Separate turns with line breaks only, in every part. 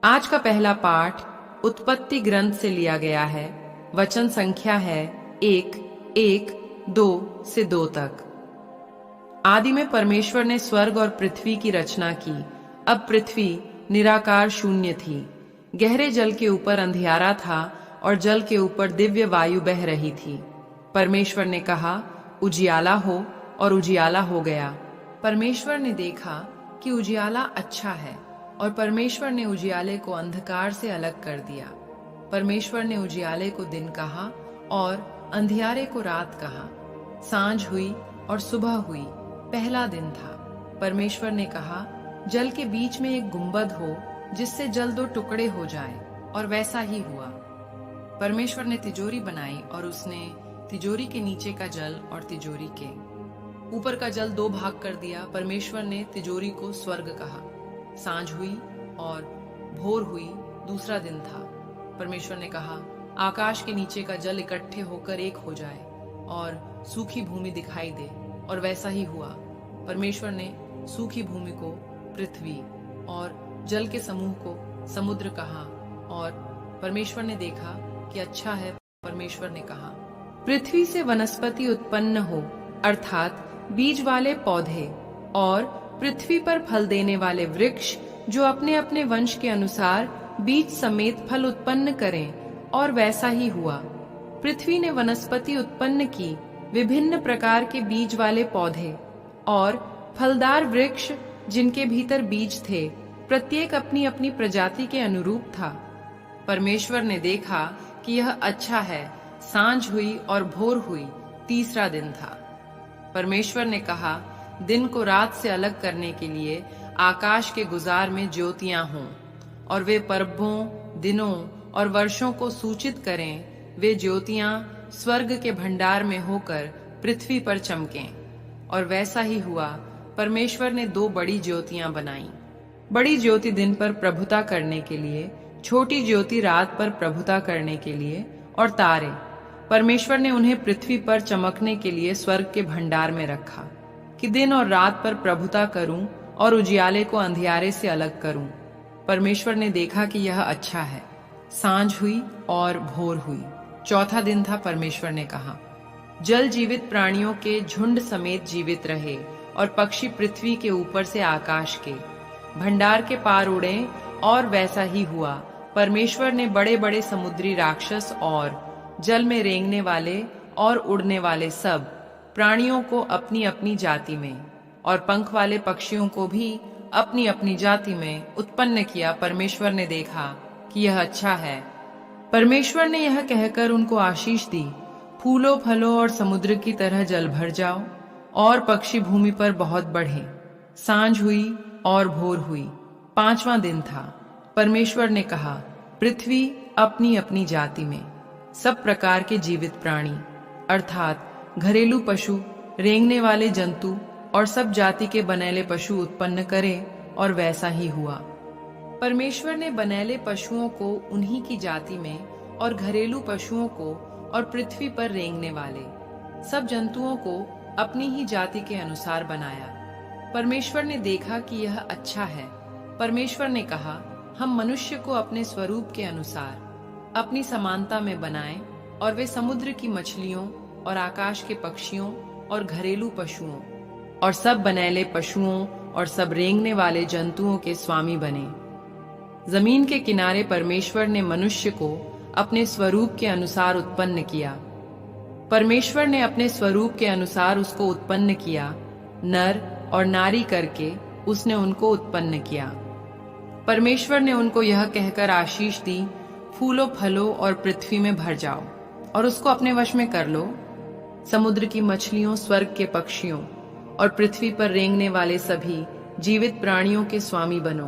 आज का पहला पाठ उत्पत्ति ग्रंथ से लिया गया है। वचन संख्या है 1:1-2 तक। आदि में परमेश्वर ने स्वर्ग और पृथ्वी की रचना की। अब पृथ्वी निराकार शून्य थी। गहरे जल के ऊपर अंधियारा था और जल के ऊपर दिव्य वायु बह रही थी। परमेश्वर ने कहा, उजियाला हो, और उजियाला हो गया। परमेश्वर ने देखा कि उजियाला अच्छा है, और परमेश्वर ने उजियाले को अंधकार से अलग कर दिया। परमेश्वर ने उजियाले को दिन कहा और अंधियारे को रात कहा। सांझ हुई और सुबह हुई, पहला दिन था। परमेश्वर ने कहा, जल के बीच में एक गुंबद हो जिससे जल दो टुकड़े हो जाए, और वैसा ही हुआ। परमेश्वर ने तिजोरी बनाई और उसने तिजोरी के नीचे का जल और तिजोरी के ऊपर का जल दो भाग कर दिया। परमेश्वर ने तिजोरी को स्वर्ग कहा। सांझ हुई और भोर हुई, दूसरा दिन था। परमेश्वर ने कहा, आकाश के नीचे का जल इकट्ठे होकर एक हो जाए और सूखी भूमि दिखाई दे, और वैसा ही हुआ। परमेश्वर ने सूखी भूमि को पृथ्वी और जल के समूह को समुद्र कहा, और परमेश्वर ने देखा कि अच्छा है। परमेश्वर ने कहा, पृथ्वी से वनस्पति उत्पन्न हो, अर्थात बीज वाले पौधे, और पृथ्वी पर फल देने वाले वृक्ष जो अपने अपने वंश के अनुसार बीज समेत फल उत्पन्न करें, और वैसा ही हुआ। पृथ्वी ने वनस्पति उत्पन्न की, विभिन्न प्रकार के बीज वाले पौधे और फलदार वृक्ष जिनके भीतर बीज थे, प्रत्येक अपनी अपनी प्रजाति के अनुरूप था। परमेश्वर ने देखा कि यह अच्छा है। सांझ हुई और भोर हुई, तीसरा दिन था। परमेश्वर ने कहा, दिन को रात से अलग करने के लिए आकाश के गुजार में ज्योतियां हों, और वे पर्वों, दिनों और वर्षों को सूचित करें। वे ज्योतियां स्वर्ग के भंडार में होकर पृथ्वी पर चमकें, और वैसा ही हुआ। परमेश्वर ने दो बड़ी ज्योतियां बनाई। बड़ी ज्योति दिन पर प्रभुता करने के लिए, छोटी ज्योति रात पर प्रभुता करने के लिए, और तारे परमेश्वर ने उन्हें पृथ्वी पर चमकने के लिए स्वर्ग के भंडार में रखा, कि दिन और रात पर प्रभुता करूं और उजियाले को अंधियारे से अलग करूं। परमेश्वर ने देखा कि यह अच्छा है। सांझ हुई और भोर हुई, चौथा दिन था। परमेश्वर ने कहा, जल जीवित प्राणियों के झुंड समेत जीवित रहे, और पक्षी पृथ्वी के ऊपर से आकाश के भंडार के पार उड़े, और वैसा ही हुआ। परमेश्वर ने बड़े बड़े समुद्री राक्षस और जल में रेंगने वाले और उड़ने वाले सब प्राणियों को अपनी अपनी जाति में, और पंख वाले पक्षियों को भी अपनी अपनी जाति में उत्पन्न किया। परमेश्वर ने देखा कि यह अच्छा है। परमेश्वर ने यह कहकर उनको आशीष दी, फूलों फलों और समुद्र की तरह जल भर जाओ, और पक्षी भूमि पर बहुत बढ़े। सांझ हुई और भोर हुई, पांचवां दिन था। परमेश्वर ने कहा, पृथ्वी अपनी अपनी जाति में सब प्रकार के जीवित प्राणी, अर्थात घरेलू पशु, रेंगने वाले जंतु और सब जाति के बनेले पशु उत्पन्न करे, और वैसा ही हुआ। परमेश्वर ने बनेले पशुओं को उन्हीं की जाति में, और घरेलू पशुओं को और पृथ्वी पर रेंगने वाले सब जंतुओं को अपनी ही जाति के अनुसार बनाया। परमेश्वर ने देखा कि यह अच्छा है। परमेश्वर ने कहा, हम मनुष्य को अपने स्वरूप के अनुसार अपनी समानता में बनाएं, और वे समुद्र की मछलियों और आकाश के पक्षियों और घरेलू पशुओं और सब बनेले पशुओं और सब रेंगने वाले जंतुओं के स्वामी बने। जमीन के किनारे परमेश्वर ने मनुष्य को अपने स्वरूप के अनुसार उत्पन्न किया। परमेश्वर ने अपने स्वरूप के अनुसार उसको उत्पन्न किया, नर और नारी करके उसने उनको उत्पन्न किया। परमेश्वर ने उनको यह कहकर आशीष दी, फूलों फलों और पृथ्वी में भर जाओ, और उसको अपने वश में कर लो। समुद्र की मछलियों, स्वर्ग के पक्षियों और पृथ्वी पर रेंगने वाले सभी जीवित प्राणियों के स्वामी बनो।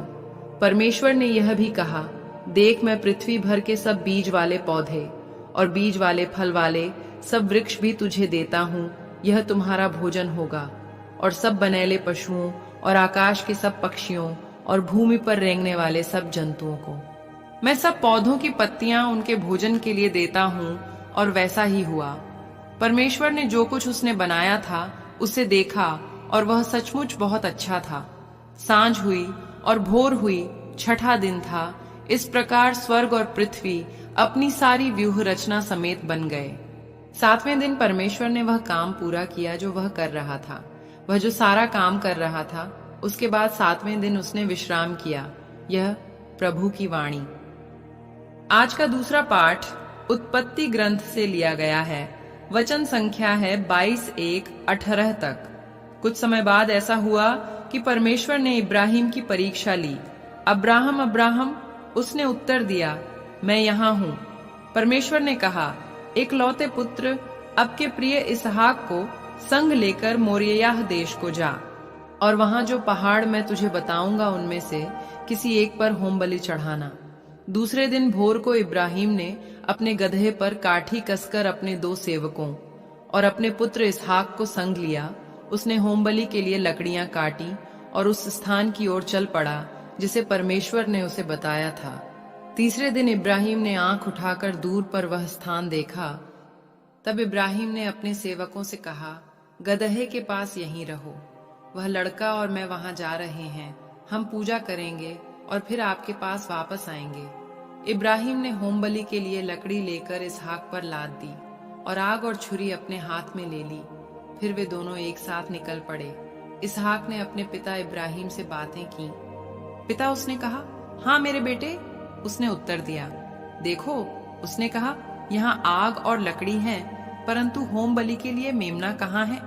परमेश्वर ने यह भी कहा, देख, मैं पृथ्वी भर के सब बीज वाले पौधे और बीज वाले फल वाले सब वृक्ष भी तुझे देता हूँ। यह तुम्हारा भोजन होगा, और सब बनेले पशुओं और आकाश के सब पक्षियों और भूमि पर रेंगने वाले सब जंतुओं को मैं सब पौधों की पत्तियां उनके भोजन के लिए देता हूँ, और वैसा ही हुआ। परमेश्वर ने जो कुछ उसने बनाया था उसे देखा, और वह सचमुच बहुत अच्छा था। सांझ हुई और भोर हुई, छठा दिन था। इस प्रकार स्वर्ग और पृथ्वी अपनी सारी व्यूह रचना समेत बन गए। 7वें दिन परमेश्वर ने वह काम पूरा किया जो वह कर रहा था। वह जो सारा काम कर रहा था, उसके बाद 7वें दिन उसने विश्राम किया। यह प्रभु की वाणी। आज का दूसरा पाठ उत्पत्ति ग्रंथ से लिया गया है। वचन संख्या है 22:1-18 तक। कुछ समय बाद ऐसा हुआ कि परमेश्वर ने इब्राहिम की परीक्षा ली। अब्राहम अब्राहम, उसने उत्तर दिया, मैं यहाँ हूँ। परमेश्वर ने कहा, एक लौते पुत्र आपके प्रिय इसहाक को संग लेकर मोरिय्याह देश को जा, और वहां जो पहाड़ मैं तुझे बताऊंगा उनमें से किसी एक पर होम बलि चढ़ाना। दूसरे दिन भोर को इब्राहिम ने अपने गधे पर काठी कसकर अपने 2 सेवकों और अपने पुत्र इसहाक को संग लिया। उसने होम बलि के लिए लकड़ियां काटी और उस स्थान की ओर चल पड़ा जिसे परमेश्वर ने उसे बताया था। तीसरे दिन इब्राहिम ने आंख उठाकर दूर पर वह स्थान देखा। तब इब्राहिम ने अपने सेवकों से कहा, गदहे के पास यहीं रहो, वह लड़का और मैं वहां जा रहे हैं। हम पूजा करेंगे और फिर आपके पास वापस आएंगे। इब्राहिम ने होम बलि के लिए लकड़ी लेकर इसहाक पर लाद दी और आग और छुरी अपने हाथ में ले ली। फिर वे दोनों एक साथ निकल पड़े। इसहाक ने अपने पिता इब्राहिम से बातें की। पिता, उसने कहा, हाँ मेरे बेटे। उसने उत्तर दिया, देखो, उसने कहा, यहाँ आग और लकड़ी है, परंतु होम बलि के लिए मेमना कहाँ है?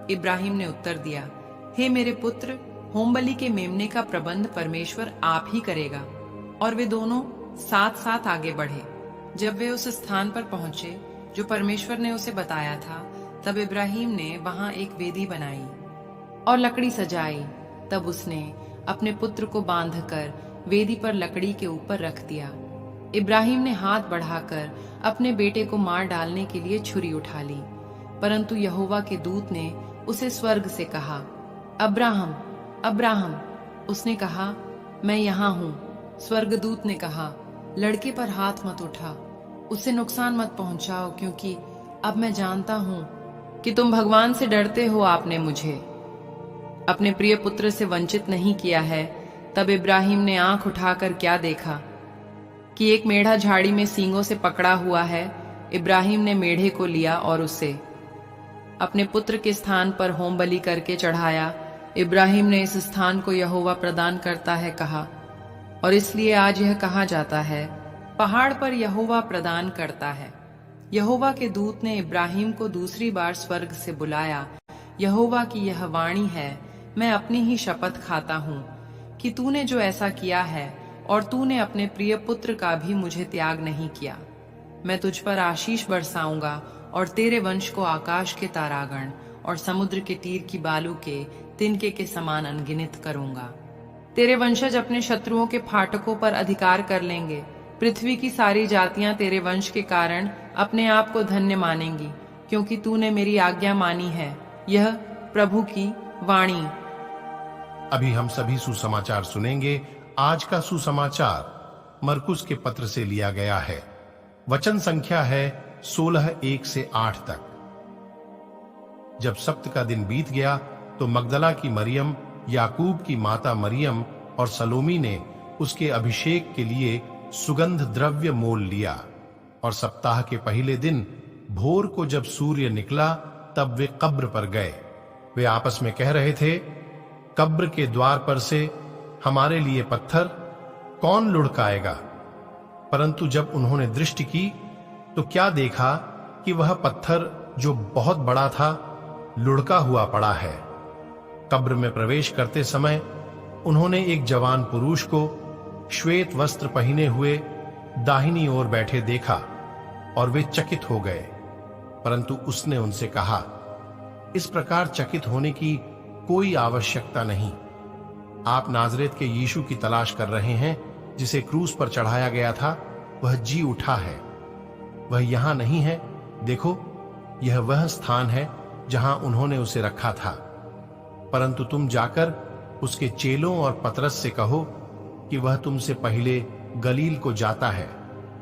इब्राहिम ने उत्तर दिया, हे मेरे पुत्र, होम बलि के मेमने का प्रबंध परमेश्वर आप ही करेगा। और वे दोनों साथ साथ आगे बढ़े। जब वे उस स्थान पर पहुंचे जो परमेश्वर ने उसे बताया था, तब इब्राहिम ने वहां एक वेदी बनाई और लकड़ी सजाई। तब उसने अपने पुत्र को बांधकर वेदी पर लकड़ी के ऊपर रख दिया। इब्राहिम ने हाथ बढ़ाकर अपने बेटे को मार डालने के लिए छुरी उठा ली, परंतु यहोवा के दूत ने उसे स्वर्ग से कहा, अब्राहम अब्राहम। उसने कहा, मैं यहाँ हूँ। स्वर्गदूत ने कहा, लड़के पर हाथ मत उठा, उसे नुकसान मत पहुंचाओ, क्योंकि अब मैं जानता हूँ कि तुम भगवान से डरते हो। आपने मुझे अपने प्रिय पुत्र से वंचित नहीं किया है। तब इब्राहिम ने आंख उठाकर क्या देखा कि एक मेढ़ा झाड़ी में सींगों से पकड़ा हुआ है। इब्राहिम ने मेढ़े को लिया और उसे अपने पुत्र के स्थान पर होम बलि करके चढ़ाया। इब्राहिम ने इस स्थान को यहोवा प्रदान करता है कहा, और इसलिए आज यह कहा जाता है, पहाड़ पर यहोवा प्रदान करता है। यहोवा के दूत ने इब्राहिम को दूसरी बार स्वर्ग से बुलाया। यहोवा की यह वाणी है, मैं अपनी ही शपथ खाता हूँ कि तूने जो ऐसा किया है और तूने अपने प्रिय पुत्र का भी मुझे त्याग नहीं किया। मैं तुझ पर आशीष बरसाऊंगा और तेरे वंश को आकाश के तारागण और समुद्र के तीर की बालू के तिनके के समान अनगिनत करूंगा। तेरे वंशज अपने शत्रुओं के फाटकों पर अधिकार कर लेंगे। पृथ्वी की सारी जातियां तेरे वंश के कारण अपने आप को धन्य मानेंगी, क्योंकि तूने मेरी आज्ञा मानी है। यह प्रभु की वाणी।
अभी हम सभी सुसमाचार सुनेंगे। आज का सुसमाचार मरकुस के पत्र से लिया गया है। वचन संख्या है 16:1-8 तक। जब सप्त का दिन बीत गया तो मगदला की मरियम, याकूब की माता मरियम और सलोमी ने उसके अभिषेक के लिए सुगंध द्रव्य मोल लिया। और सप्ताह के पहले दिन भोर को जब सूर्य निकला, तब वे कब्र पर गए। वे आपस में कह रहे थे, कब्र के द्वार पर से हमारे लिए पत्थर कौन लुढ़काएगा? परंतु जब उन्होंने दृष्टि की तो क्या देखा कि वह पत्थर जो बहुत बड़ा था लुढ़का हुआ पड़ा है। कब्र में प्रवेश करते समय उन्होंने एक जवान पुरुष को श्वेत वस्त्र पहने हुए दाहिनी ओर बैठे देखा और वे चकित हो गए। परंतु उसने उनसे कहा, इस प्रकार चकित होने की कोई आवश्यकता नहीं। आप नाजरेत के यीशु की तलाश कर रहे हैं, जिसे क्रूस पर चढ़ाया गया था। वह जी उठा है, वह यहां नहीं है। देखो, यह वह स्थान है जहां उन्होंने उसे रखा था। परंतु तुम जाकर उसके चेलों और पतरस से कहो कि वह तुमसे पहले गलील को जाता है।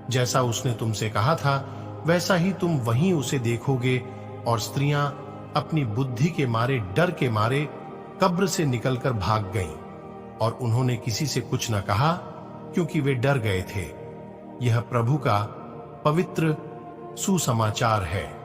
जैसा उसने तुमसे कहा था, वैसा ही तुम वहीं उसे देखोगे। और स्त्रियां अपनी बुद्धि के मारे, डर के मारे कब्र से निकलकर भाग गईं, और उन्होंने किसी से कुछ न कहा, क्योंकि वे डर गए थे। यह प्रभु का पवित्र सुसमाचार है।